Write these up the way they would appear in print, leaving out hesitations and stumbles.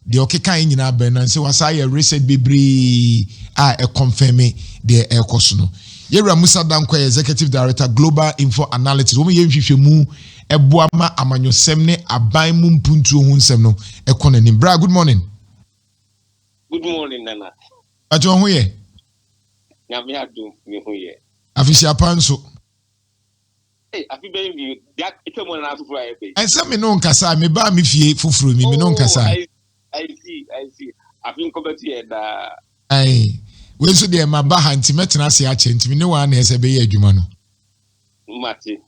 the okeka nyina ben and say wasa ye reset bebre a confirm the ekoso Yera Mussa Dankwah, Executive Director, Global Info Analytics. Women yemhwehwe mu eboa ma amanyosem ne aban mu mpuntu ho nsem no ekononim. Bra, good morning. Good morning, Nana. Ajo ho ye? Nyame adom me ho ye. Afisia panso. Hey, afi be mi dia etwemo na afufuru aye. Ense me no nkasa, me ba me fie fufuru mi, me no nkasa. I see. Afi nkobeti e da. Ai. We so de ma ba hanti metena se ache ntimi ne wa na ese be ye adwuma no. Mate.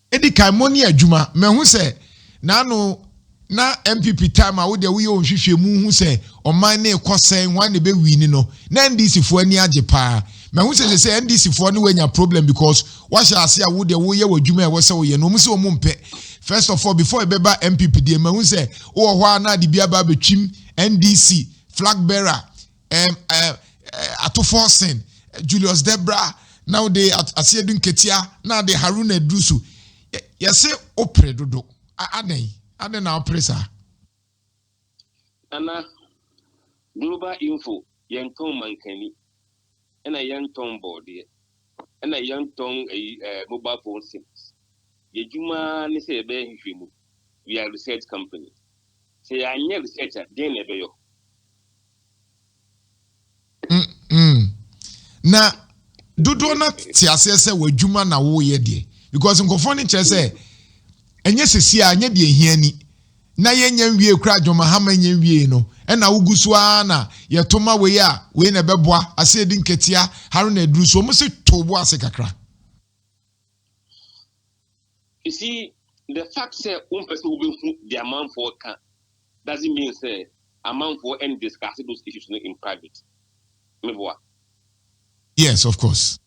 Edi kai moni adwuma, me hu se na no na NPP time a wo de wo ye onhwehwe mu hu se oman na ekosen wan ne be wini no. Na NDC fo ani age pa. Me hu se NDC fo no wanya problem because what shall say wo de wo ye wadwuma e wo se wo ye no mu se o mu mpe. First of all, before e be ba NPP de me hu se wo ho na de bia ba betwim NDC flag bearer Atoforsen, Julius Debra, now they Asiedun Ketia, now they Haruna Drusu. Yes, opre dodo. Aden now pressa. Anna Global Info, young Tom Mankani, and a young Tom body, and a young Tom mobile phone sims. Yejuma ni say be hwimu. We are a research company. Say I never researcher, then never. Na dodo na ti asese wadwuma na wo ye de because nkofo ni kire se enye sesi a anye de ehiani na yenya nwie kura adwoma ha ma nya nwie no e na wugusu a na ye toma we a we na beboa ase di nketia haru na duru so mo se tobo ase kakra. You see, the fact say one person will be the amount for can doesn't mean say amount for any discuss those issues in private. Yes, of course.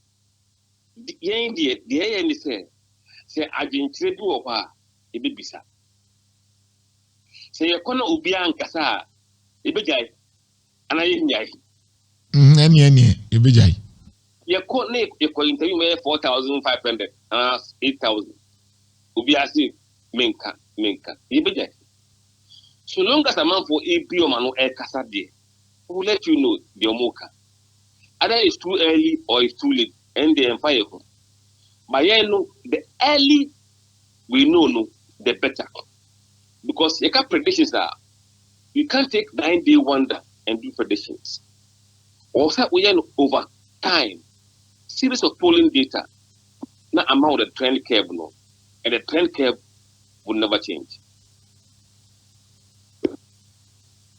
The NDC say agentry do of her a baby sa. Say a corner will be ankasa a big guy and I ain't yai. Any, a big guy. Your court name, your interview 4,500 and 8,000. Ubiasi menka, a big guy. So long as a man for APO man or Kasa de, who let you know the Omoka. Either it's too early or it's too late, and the empire. But yeah, no, the early we know, the better. Because you can't predictions are you can't take 9-day wonder and do predictions. Also, we know over time, series of polling data, not amount of the trend curve, no, and the trend curve will never change.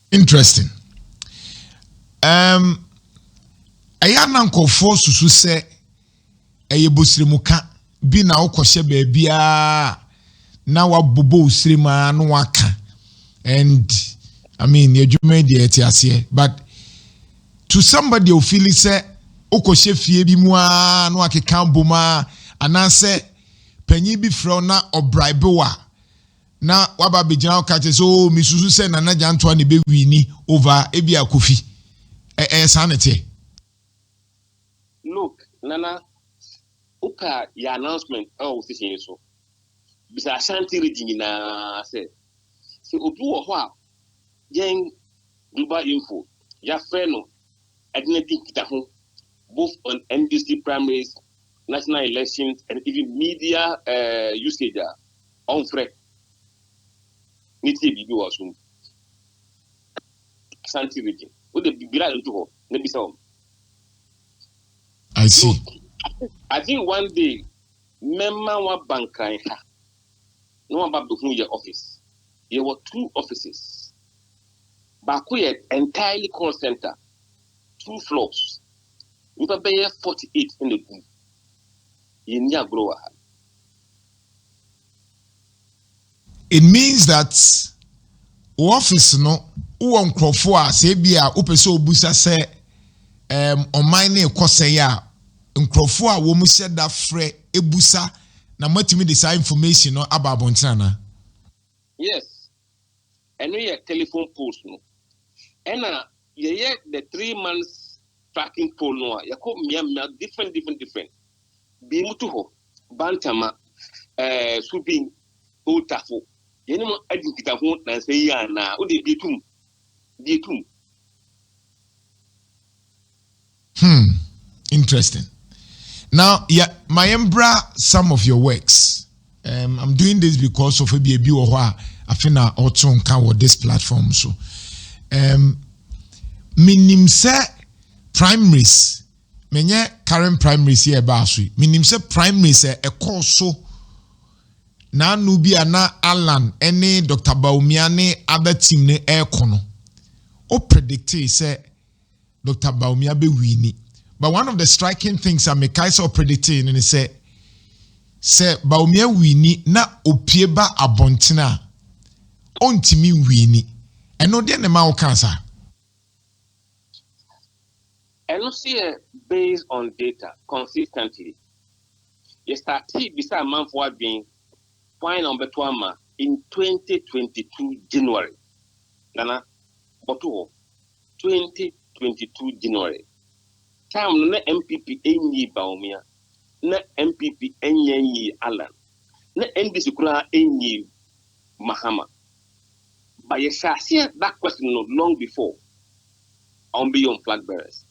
Interesting. Aya nankofo susu se eye bosirimuka bi na okoshe baabia na wabobo usirima no waka and I mean yedwuma de etiase but to somebody who feel say okoshe fie bi mu a no akeka boma anase panyi bi fro na obribe wa na waba bejina okache so misusu se na janto ne be wini over ebia kofi sanete. Look, Nana, uka your announcement oh station so. Bisa Ashanti region na say. So obi wo ho a yen Global Info ya freno adinadi kita ho both on NDC primaries, national elections and even media usage on free. Niti bibi wasum. Ashanti region. Wo de bibira nto ho na bisa o. I see. So, I think one day, member wa bankai ha. No one about your office. There were 2 offices. Bakuye entirely call center, 2 floors. We were 48 in the room. Yenya grower. It means that office no uon krofo a se bia upese obusa se oman na ekosen ya nkrofo a wo mu se da frɛ ebusa na matimi de sa information no aba abontina na. Yes. And we telephone post no. And ye the 3 months tracking poll no ya ko different. Bi mutu ho bantama subin utafo Yenimo Edita won't say na o de bitum. Interesting. Now, yeah, my embra some of your works. I'm doing this because of a baby or I feel also on this platform. So, minim se primaries, menye current primaries here basui. Minim se primaries a course so. Na nubi ana Alan, any Dr. Baumia other team ne air kono. O predicte say Dr. Baumia be winning. But one of the striking things I make I saw predicting and say Baumia wini na opieba abontina ontimi wini. And no den ma cancer. And no see based on data consistently. You start beside month for being point number 2 in 2022 January. Nana Boto 2022 January. Time na NPP enyi Baumia, na NPP enyi Alan, na NDC kura enyi Mahama. But you shall see that question not long before on beyond flag bearers.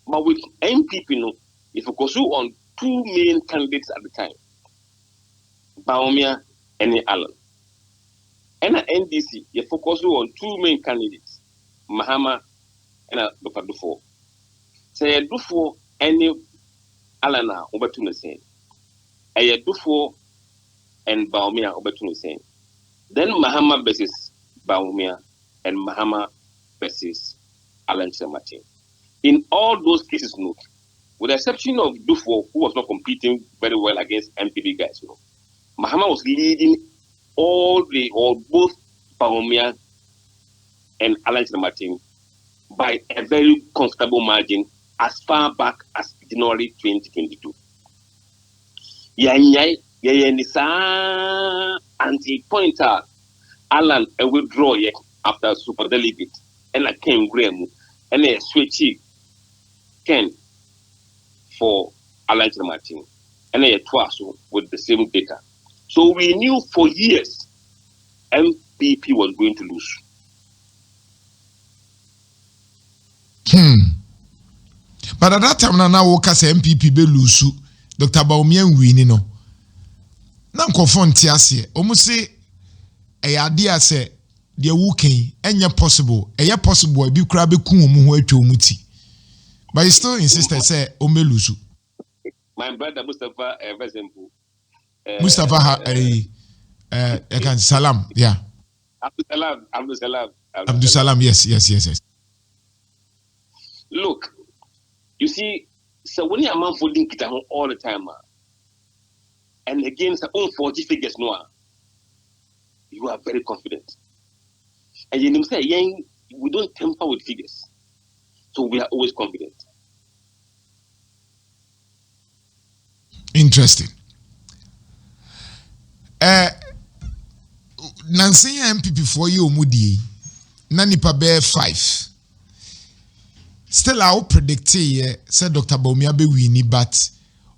But with NPP, no, if you pursue on 2 main candidates at the time, Baumia and Alan. And at NDC, you focus on 2 main candidates, Mahama and Dr. Dufo. Say Dufo any Alana Obertune saying. A Dufo and Baumia Obertune saying. Then Mahama versus Baumia and Mahama versus Alan Martin. In all those cases, note, with the exception of Dufo, who was not competing very well against NPP guys, Mahama was leading both Baumia and Alan Martin by a very comfortable margin as far back as January 2022. Until point out Alan a withdraw after super delegate and I came Graham and a switchy Ken for Alan Martin and a twice with the same data. So we knew for years MPP was going to lose. But at that time, na woka say MPP be lose. Dr. Baumia wini no. Na nkofon ti ase. Omo say idea say the wuken enya possible. Eya possible e bi kura be kun omo ho atwa omo ti. But he still insisted say o me lose. My brother Mustafa very simple. Mustafa can salam, yeah. Abdul Salam, yes. Look, you see, so when you're a man folding it all the time, and against the own 40 figures, you are very confident. And you say, we don't temper with figures, so we are always confident. Interesting. Nancy MPP for you, Moody, Nanipa Bear 5. Still, I'll predict said Dr. Baumia be winning, but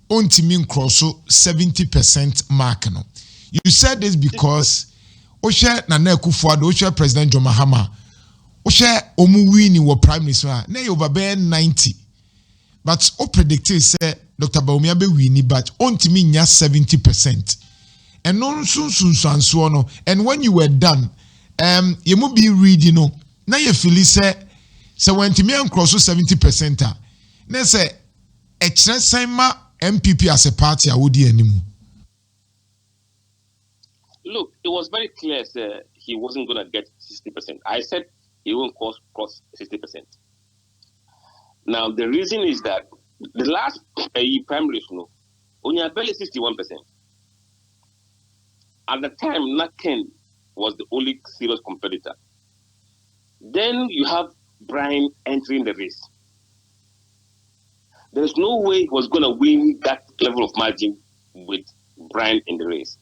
on Timin Crosso 70% mark. No, you said this because Osha Nana Kufuado, Osha President John Mahama, Osha Omu winning were Prime Minister, nay over bear 90. But O predicted said Dr. Baumia be winning, but on Timin 70%. And non soon, and when you were done, you must be reading, now you feel say. So when Timian cross 70%, they say a Chesima MPP as a party I would anymore. Look, it was very clear he wasn't going to get 60%. I said he won't cross 60%. Now the reason is that the last primaries, only barely 61%. At the time, Naken was the only serious competitor. Then you have Brian entering the race. There's no way he was going to win that level of margin with Brian in the race.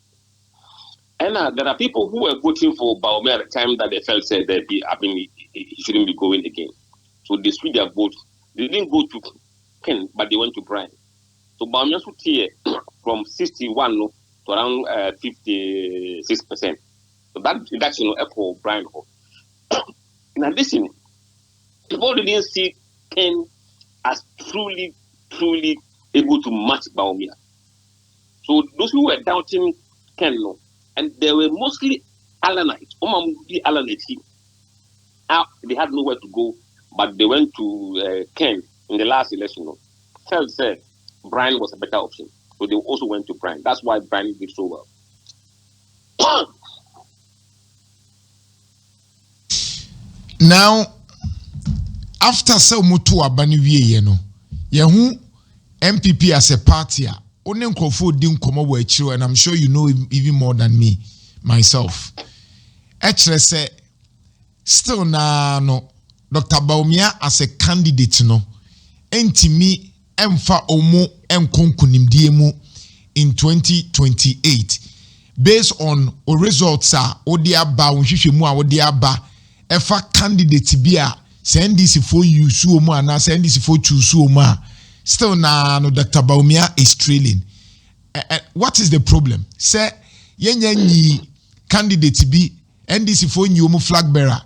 And there are people who were voting for Baumia at the time that they felt said that he shouldn't be going again. So they switched their vote. They didn't go to Ken, but they went to Brian. So Baumia switched here from 61 to around 56%. So that reduction of for Brian. In addition, people didn't see Ken as truly able to match Bawumia. So those who were doubting Ken, and they were mostly Alanites. They had nowhere to go, but they went to Ken in the last election. Felt said Brian was a better option, so they also went to Brian. That's why Brian did so well. Now, after so mutu abani wiye no, yehu NPP as a party, only nkrofo di nkomo wo achiro, and I'm sure you know even more than me myself. Actually say still na no Dr. Bawumia as a candidate no entimi emfa omo enkonkunimdie mu in 2028 based on o results odi aba ohwehwe mu a odi aba efa candidate bi a NDC for use omo ana NDC for choose omo still na no Dr. Bawumia is trailing. What is the problem? Say yenya nyi candidate bi NDC for nyi omo flag bearer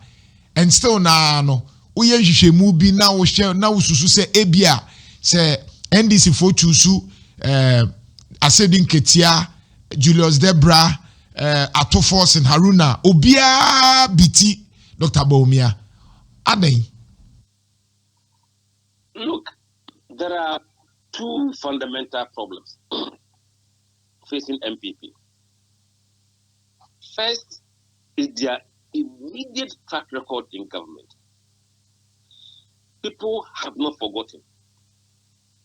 and still na no uye hwehwemu bi na wo hwe na wo susu se ebia se NDC for choose Asedin Ketia, Julius Debra, Atofos and Haruna obia biti Dr. Bawumia. Adey. Look, there are two fundamental problems facing NPP. First is their immediate track record in government. People have not forgotten,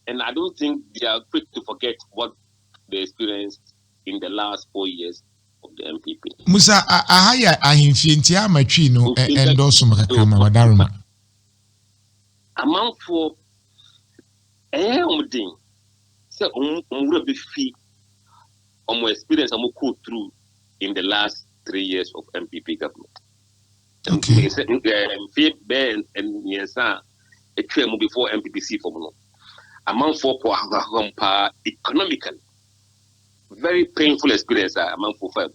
and I don't think they are quick to forget what they experienced in the last 4 years of the NPP. Musa, ahaya ahimfienti amatwi no endorse makakama wadaruma. Among for omdin say omura be fi omo experience omo go through in the last 3 years of NPP government. Okay. Ben and Yensa a before NPPC for no. Among for economically very painful experience among for five.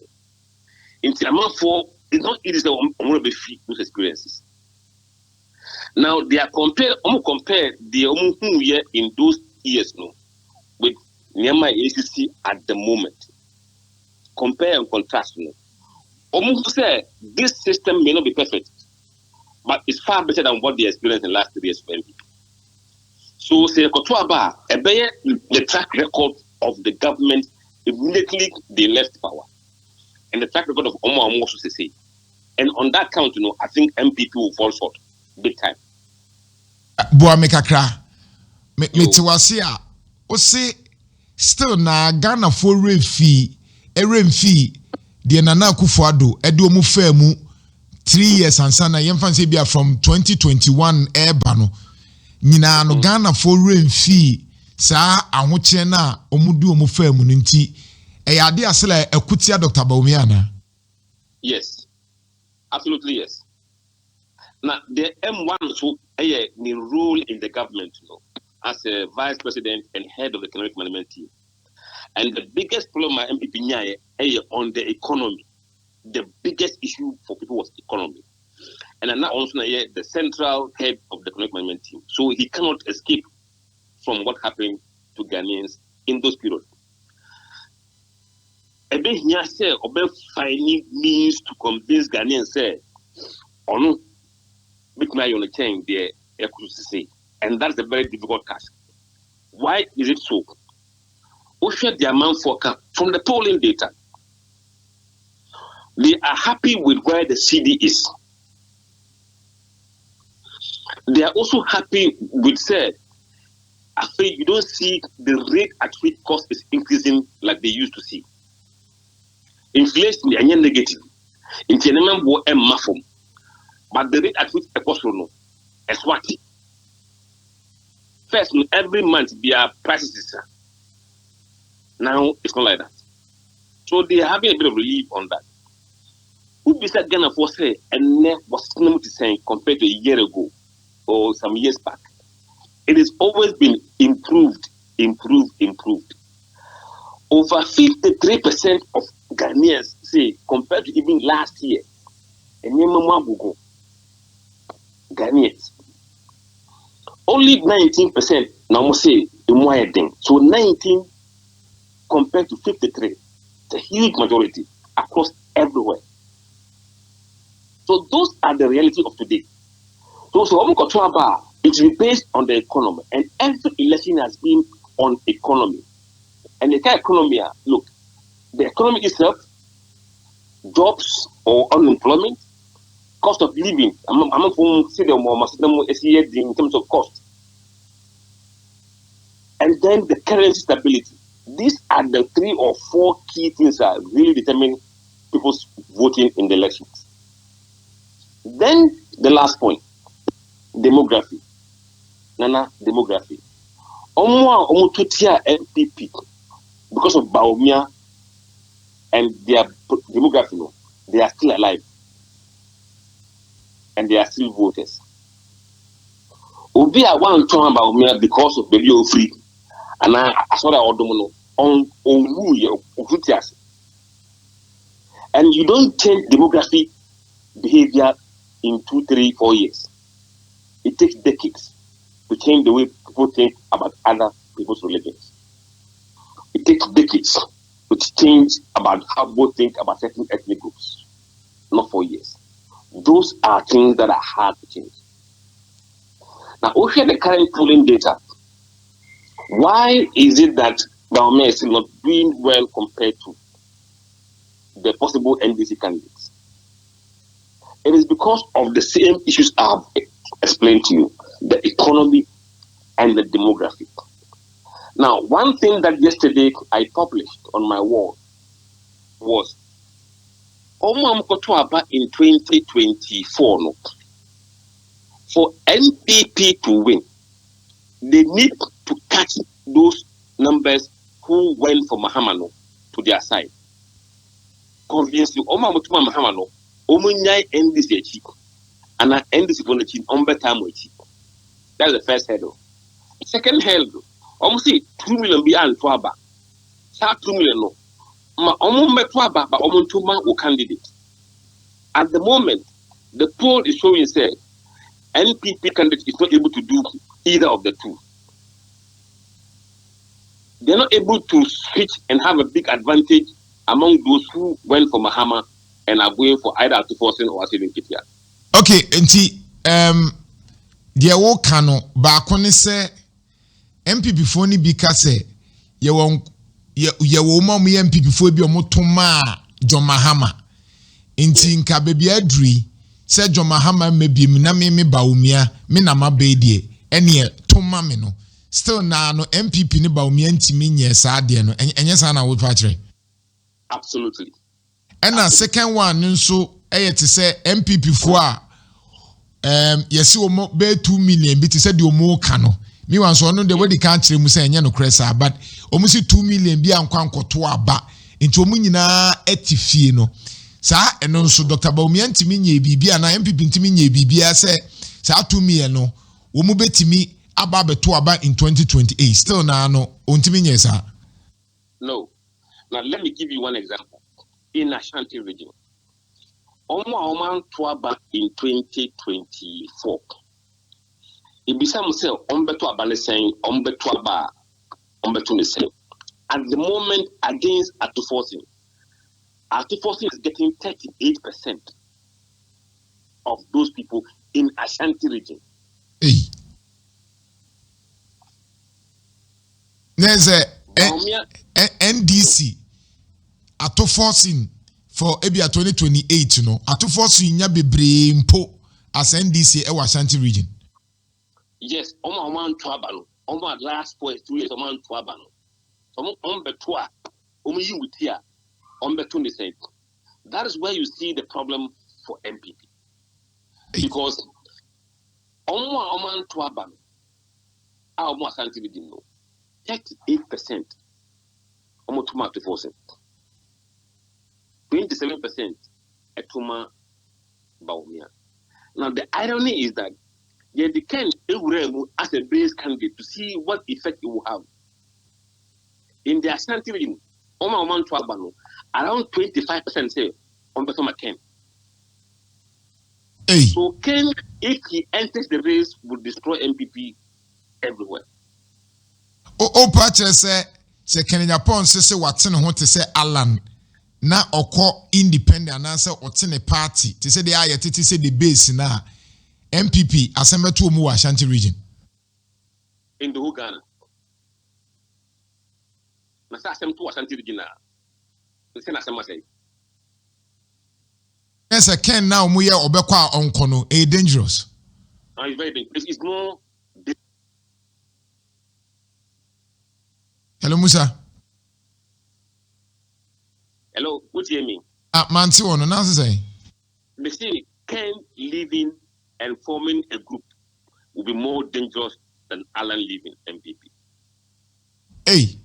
Among for it's not it is the those experiences. Now they are compare the year in those years with Myanmar ACC at the moment. Compare and contrast say this system may not be perfect, but it's far better than what they experienced in the last 3 years of NPP. So say the track record of the government immediately they left power, and the track record of Omo also say. And on that count, I think NPP will fall short big time. Boamekakra, metiwasia, ose still na Ghana for remfi, the Nana Akufo-Addo, edu omu femu 3 years and sana yemfanse bia from 2021 ebano. Nyina no Ghana for remfi sa ahoche na omudu omu femu nti ade asela ekutia Dr. Bawumia na. Yes. Absolutely yes. Now the M1 so the role in the government as a vice president and head of the economic management team. And the biggest problem at MPP on the economy, the biggest issue for people was economy. And I'm now also the central head of the economic management team. So he cannot escape from what happened to Ghanaians in those periods. Finding means to convince Ghanaians say, or no, make my own change there, and that's a very difficult task. Why is it so? The amount from the polling data, they are happy with where the CD is. They are also happy with I think you don't see the rate at which cost is increasing like they used to see. Inflation is negative. But the rate at which the cost is what? First, every month their prices. Now it's not like that. So they are having a bit of relief on that. Who beside Ghana for say and was saying compared to a year ago or some years back? It has always been improved. Over 53% of Ghanaians say compared to even last year, and Ghanaians only 19% now say more than so 19 compared to 53. It's a huge majority across everywhere. So those are the reality of today. So it will be based on the economy, and every election has been on economy. And the economy, look, the economy itself, jobs or unemployment, cost of living, in terms of cost, and then the currency stability. These are the 3 or 4 key things that really determine people's voting in the elections. Then the last point, demography. Demography. NPP because of Baumia and their demography, they are still alive and they are still voters. Obi a one talking Baumia because of the free and I saw that on and you don't change demography behavior in 2, 3, 4 years. It takes decades to change the way people think about other people's religions. It takes decades to change about how people think about certain ethnic groups, not 4 years. Those are things that are hard to change. Now, we hear the current polling data. Why is it that Baumia is still not doing well compared to the possible NDC candidates? It is because of the same issues I've explained to you, the economy and the demographic. Now, one thing that yesterday I published on my wall was in 2024, for NPP to win, they need to catch those numbers who went for Mahamano to their side. Obviously, Mahamano, NDC and NDC for the chin, that's the first hurdle. Second hurdle, almost 2 million beyond Twaba. 2 million no. Candidate. At the moment, the poll is showing say NPP candidate is not able to do either of the two. They're not able to switch and have a big advantage among those who went for Mahama and are going for either Atuforsen or Asilin Kitia. Okay, enti deɛ wo ka no baako ne sɛ MPP fo ni bi ka sɛ yɛwɔ ma mo MPP fo bi omo toma John Mahama enti nka baby adri sɛ John Mahama mebi me na me Baumia me na mabe die ene toma me no still na no MPP ni Baumia ntimi nyɛ saa de no enye saa na wo pa kire. Absolutely. And a second one nso ɛyɛ te sɛ MPP fo a yesi omo be 2 million bi te sɛ de omo ka no me wan so no de we di kan kire mu sɛ enye no kresa but omo si 2 million bi ankwankoto aba nti omo nyina etifie no saa eno nso Dr. Baumia ntimi nye bibia na MPP ntimi nye bibia sɛ saa 2 million no omo betimi aba beto aba in 2028 still na no ontimi nye saa. No. Now let me give you one example. In Ashanti region, Oman Tuaba in 2024. It be some say Ombeto Abane saying Ombeto Aba Ombeto the same. At the moment against Atuforsen is getting 38% of those people in Ashanti region. Hey. There's a NDC Atuforsen for Ebia 2028, you know. Atuforsen nya bebre mpo as NDC e Ashanti region. Yes, Oman Tuabano. Oman last 2 years, Oman Tuabano. Ombetua, you with here, Ombetun the same. That is where you see the problem for MPP. Because Oman Tuabano, our Ashanti region, 38% Omotuma Atuforsen. 27% Etuma Baumia. Now the irony is that they can as a base candidate to see what effect it will have. In the Ashanti region, Oman Tuabano, around 25% say on the Ken. Hey. So Ken, if he enters the race, will destroy MPP everywhere. O purchase say Kenya Pon say what's in what to say Alan. Na oko independent and answer otine party. They say they are yet say the base na MPP assemble to mu Ashanti region. In the whole Ghana. Na say assemble to Ashanti region na. Say na say. Yes, I can now mu ye obekwa onkono e dangerous. It's very dangerous. It's more. Hello Musa. Hello, what do you mean? Manti one now say. They say Ken leaving and forming a group will be more dangerous than Alan leaving MPP. Hey.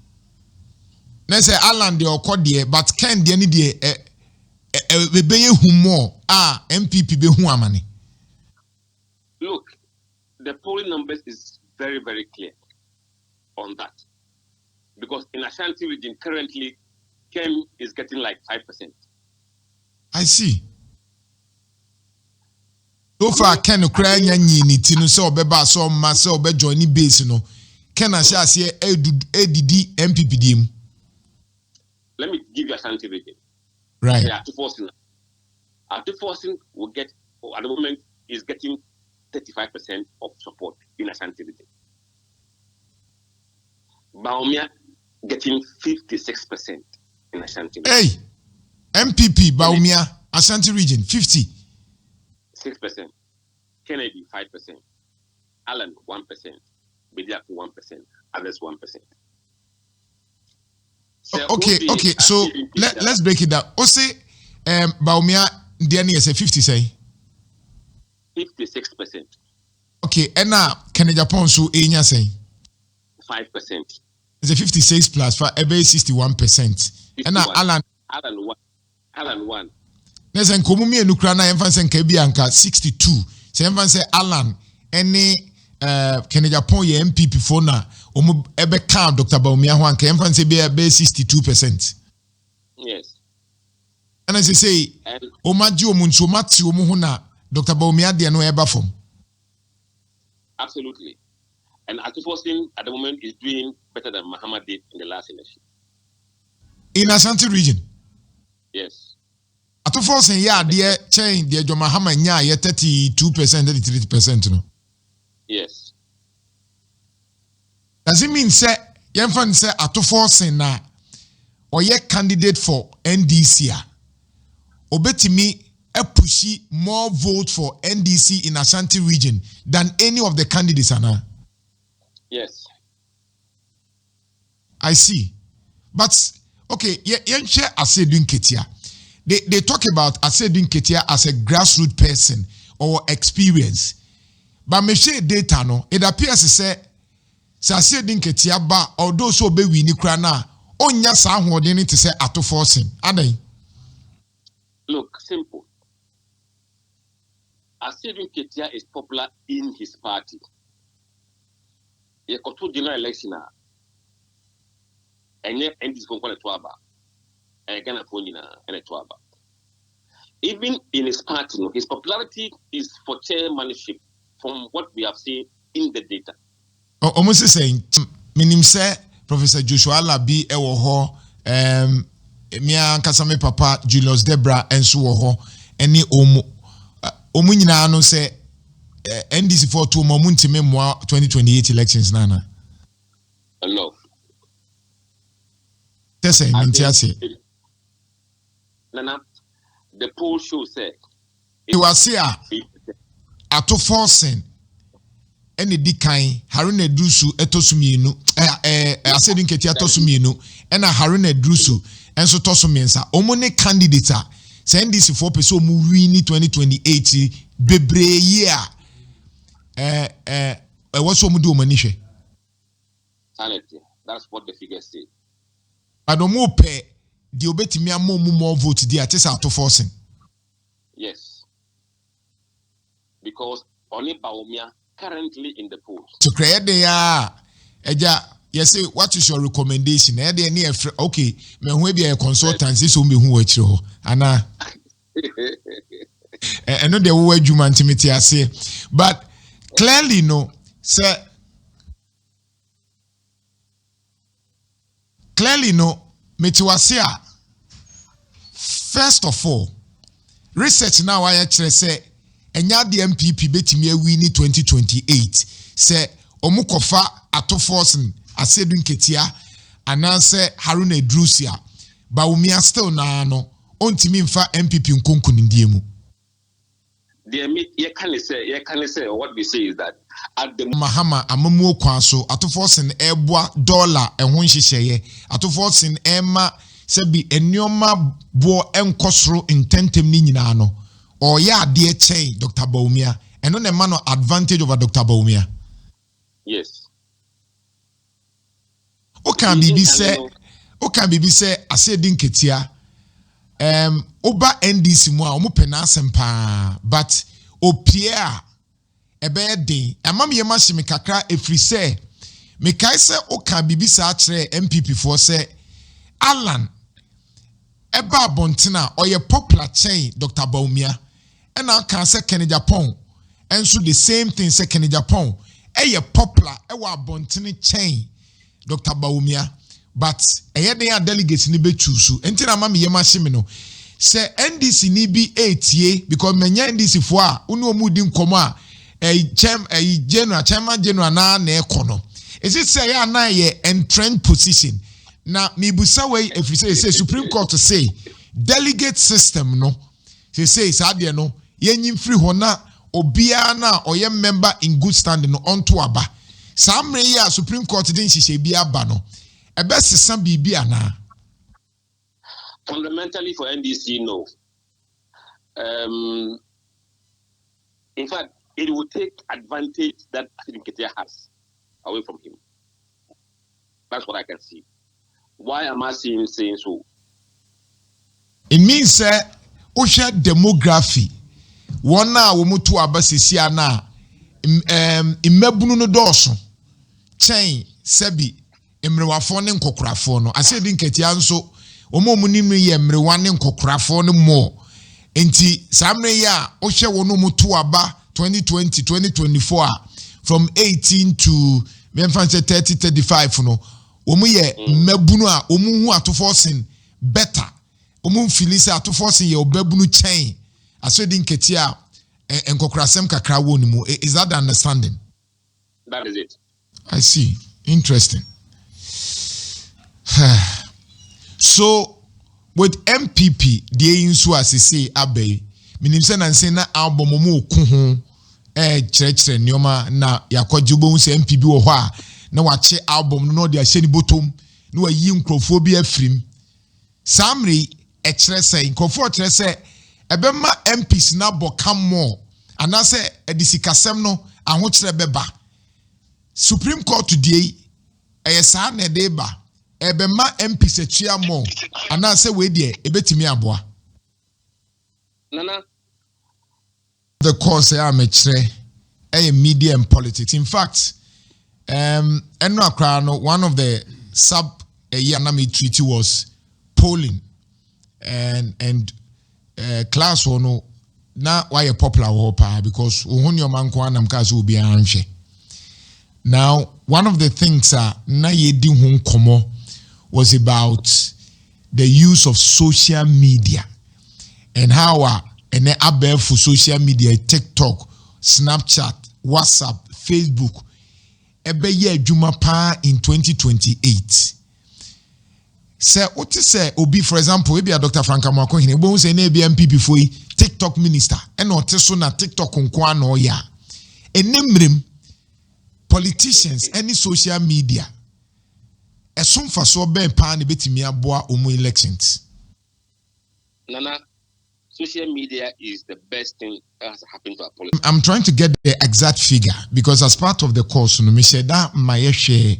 Let's say Alan the okode but Ken the any the be humor MPP be hu amani. Look, the polling numbers is very, very clear on that. Because in Ashanti region currently Ken is getting like 5%. I see. So far, Ken cry ni tinu se obeba so ma se obe join base no. Ken asha se ADD MPP dim. Let me give you Ashanti region. Right. They are two forcing. After forcing will get at the moment is getting 35% of support in Ashanti region. Baumia getting 56% in Ashanti region. Hey, MPP Baumia Ashanti region 50. 6%. Kennedy 5%. Allen 1%. Bediaku 1%. Others 1%. Okay. So let's break it down. Ose Baumia Diani is a 50 say. 56%. Okay, and now Kenya Japan so Enya say 5%. It's a 56 plus for ebe 61%. And now Alan 1. There's an community in Ukraine and Fansen Kabianka 62. So Fansen Alan any Kenya Japan MPP for na ebe count Dr. Baumia Juan Fansen be 62%. Yes. And as I say, Omadio Muncho Mati Omuhuna, Dr. Baumia de no eba form. Absolutely. And Atufosin at the moment is doing better than Muhammad did in the last election. In Ashanti region? Yes. Atufosin, yeah, dear chain, dear John Mahama, yeah, 32%, 33%, no? Yes. Does it mean, say, Yenfan say Atufosin na, or ye candidate for NDC? Obetimi pushy more vote for NDC in Ashanti region than any of the candidates, Anna? Yes. I see. But, okay, yenche Asedun Ketia. They talk about Asedun Ketia as a grassroots person or experience. But me share data no, it appears to say Asedun Ketia ba although so be wini kra na onya sa hoden to say ato forcing. Adai. Look, simple. Asedun Ketia is popular in his party. Ye koto general election enye NDC konkone twaba. Ghana Fonina and Twaba. Even in his party, his popularity is for chairmanship from what we have seen in the data. Almost saying, minim say Professor Joshua Labi ewo ho, mia kasame papa Julius Debra enso wo ho, eni omu nyina no say NDC for two momentime mo 2028 elections nana. No. That's a mintiase. Nana, the poll show said you are here ato forcing any dikai Haruna Drusu etosumienu Asedun Ketia tosumienu ena Haruna Drusu enso tosumiensa omone candidate send this for person mu win 2028 bebre year what's so mu do manihwe sanity. That's what the figures say. Adomo pe the obetimi am more vote there at ato forcing. Yes. Because only Baumia currently in the polls. To create the eja Yes, say what is your recommendation? Okay, me who be a consultant so me who watch you. Ana I know the word you man timidity I say, but clearly no, sir. Clearly no, metiwasia. First of all, research now I actually say, enya the NPP betimi win 2028. Say omukofa ato forcing asedun ketia ananse Haruna Drusia, ba umia still na no ontimi mfa NPP nkonko ndiemu. You can say what we say is that at the Mahama amamu kwanso ato forcing eboa dollar ehun hyehyeye ato forcing ema sebi enioma bo enkosoro intentem ni nyina no or ya de chain Dr. Baumia and no man no advantage over Dr. Baumia. Yes. O can be say ase din ketia oba NDC mu a omo pena sempa but opia ebe den amam ye ma hye kakra efri say me kai say o can be sa kire MPP for say Alan eba bontina or ye popular chain Dr. Baumia and I can say Kenny Japan and so the same thing say Kenny Japan ye popular ewa bontini chain Dr. Baumia but dey delegates ni be choose entina mama ye ma hye me no say NDC ni bi etie because menya NDC fo a unu omudi nkomo a general na ekono is it say ya na ye entrenched position na mibusa way if you say Supreme Court to say delegate system no say sadie no yenyim free ho na obia na oye member in good standing no onto aba samre ya Supreme Court din hihye bi aba no ebe sesa bibi ana. Fundamentally for NDC no. In fact it will take advantage that Ketia has away from him. That's what I can see. Why am I saying so? It means Osha demography. One na womutu abasisi ana imebunu no doso. Chain sebi emrewafo ne nkokorafo no. Ase din ketia nso omo muninu ye emrewane nkokorafo no mo. Enti samre ya Osha wono mutu aba 2020 2024 from 18 to 30 35 no. Omu ye mebunu a omu hu atoforcing better omu filisa atoforcing ye obebunu chain asodi nketia enkokrasem kakra wo nimu. Is that the understanding? That is it. I see. Interesting. So with MPP the insu asisi abe minim se na nse na album mu ku ho kyerɛkyerɛ nneoma na yakɔgye bo se MPP wo hɔ a na wache album no de ahye ni bottom na wayi nkrofo bi afrim samri ekyerɛ sɛ nkrofo kyerɛ sɛ ebema MPs na bɔka mo anase edisikasɛm no ahokyerɛ bɛba Supreme Court today sa na de ba ebema MPs atua mo anase we de ebetimi aboa Nana the course I am media and politics. In fact, one of the sub Yanami treaty was polling and class one now why a popular whopper because your man will be answer. Now, one of the things na yedi komo was about the use of social media and how and above for social media, TikTok, Snapchat, WhatsApp, Facebook, ebe ye juma pa in 2028. Say what is say obi for example, maybe a Dr. Franka Mwako hine, ebo say ne be MPP for TikTok minister, and not so na TikTok unkwa no ya. Enemrim politicians, any social media, esum fa so ben pa ne betimi aboa omo elections. Nana, social media is the best thing that has happened to our politics. I'm trying to get the exact figure because as part of the course, me say that my share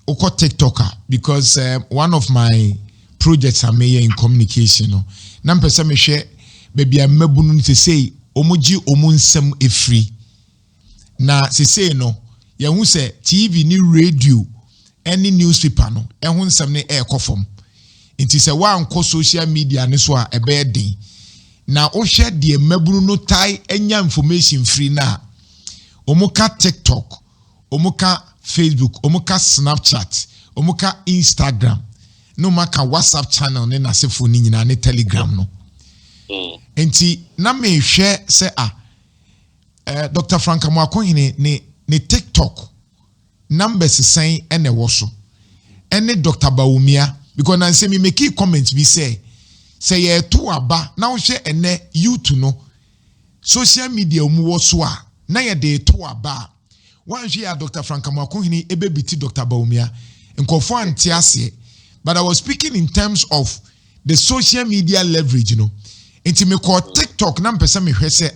oko TikToker because one of my projects are made in communication. Nam pesa me share baby I mebunu to say omoji omunsem efri. Na se say no, ya hu say TV ni radio any newspaper no ehun nsɛm ne ekofom nti sɛ wa anko social media ne so a ebe den na o hwɛ de mabunu no tai enya information free na omuka TikTok omuka Facebook omuka Snapchat omuka Instagram no maka WhatsApp channel ne nasefo ni nyina ne Telegram no enti na me hwɛ sɛ Dr. Frank Amoakohene ne TikTok numbers saying ene woso ene Dr. Bawumia because na say me make comments be say ye to aba na wo hwe ene YouTube no social media mu woso a na ye de to aba wan hwe ya Dr. Frank Amoakohene ebe biti Dr. Bawumia nkofo ante ase but I was speaking in terms of the social media leverage you know enti me call TikTok na mpesa me hwe say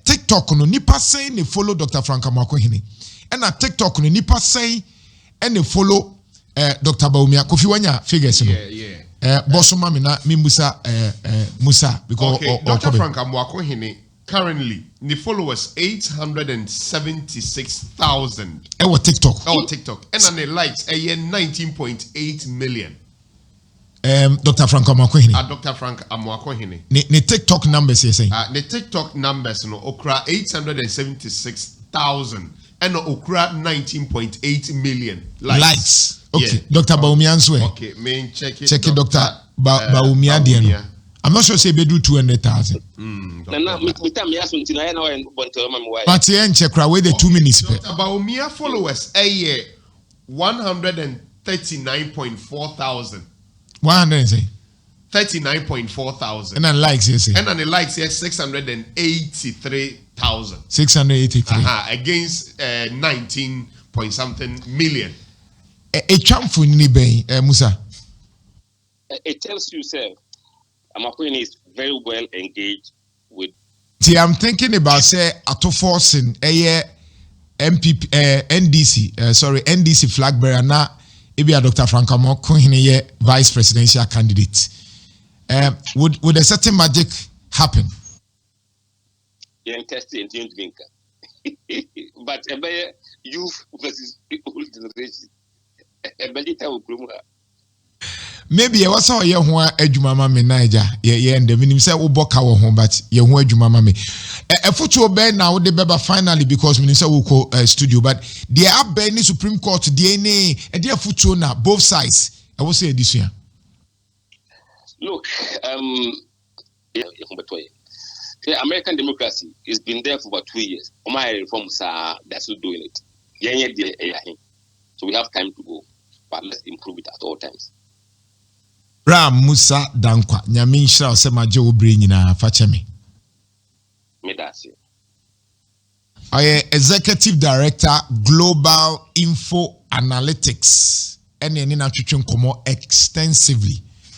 TikTok no nipa say ne follow Dr. Frank Amoakohene and at TikTok no nipa say and they follow Dr. Bawumia Kofi wanya figures no boss mama na me Musa because okay, Dr. Frank Amoakohene currently the followers 876,000 TikTok and the likes 19.8 million. Dr. Frank Amoakohene Dr. Frank Amoakohene ne TikTok numbers you saying the TikTok numbers no okra 876,000 and okra 19.8 million likes. Okay, yeah. Dr. Bawumia answer. Okay, main check it. Check it, Dr. Bawumia Dieno. I'm not sure say be do 200,000. But yeah, check right with the 2 minutes. Dr. Bawumia followers a year 139.4 thousand. 100 say 39.4 thousand. And then likes you say. And then the likes here 683,000. 683. Against 19 point something million. A chamfu ni ben Musa. It tells you, sir, Amoakohene is very well engaged with. See, I'm thinking about say atoforcing a NPP NDC NDC flag bearer na ebi Dr. Frank Amoakohene ye vice presidential candidate. Would a certain magic happen? Yeah, interesting, but youth versus old generation. Maybe I was saw ye ho adwuma ma me Niger ye ndem nim say wo boka wo ho but ye ho adwuma ma me efutuo ben na wo de beba finally because me say wo ko studio but the abbe ni Supreme Court the ni e de efutuo na both sides I will say edition. Look, the American democracy has been there for about 2 years. My reforms are they're still doing it. So we have time to go, but let's improve it at all times. Mussa Dankwah, nyame nhyira o se maje wo bre nyina fa cheme. Me that's it. Executive Director Global Info Analytics. Ene ni na twetwe nkomo extensively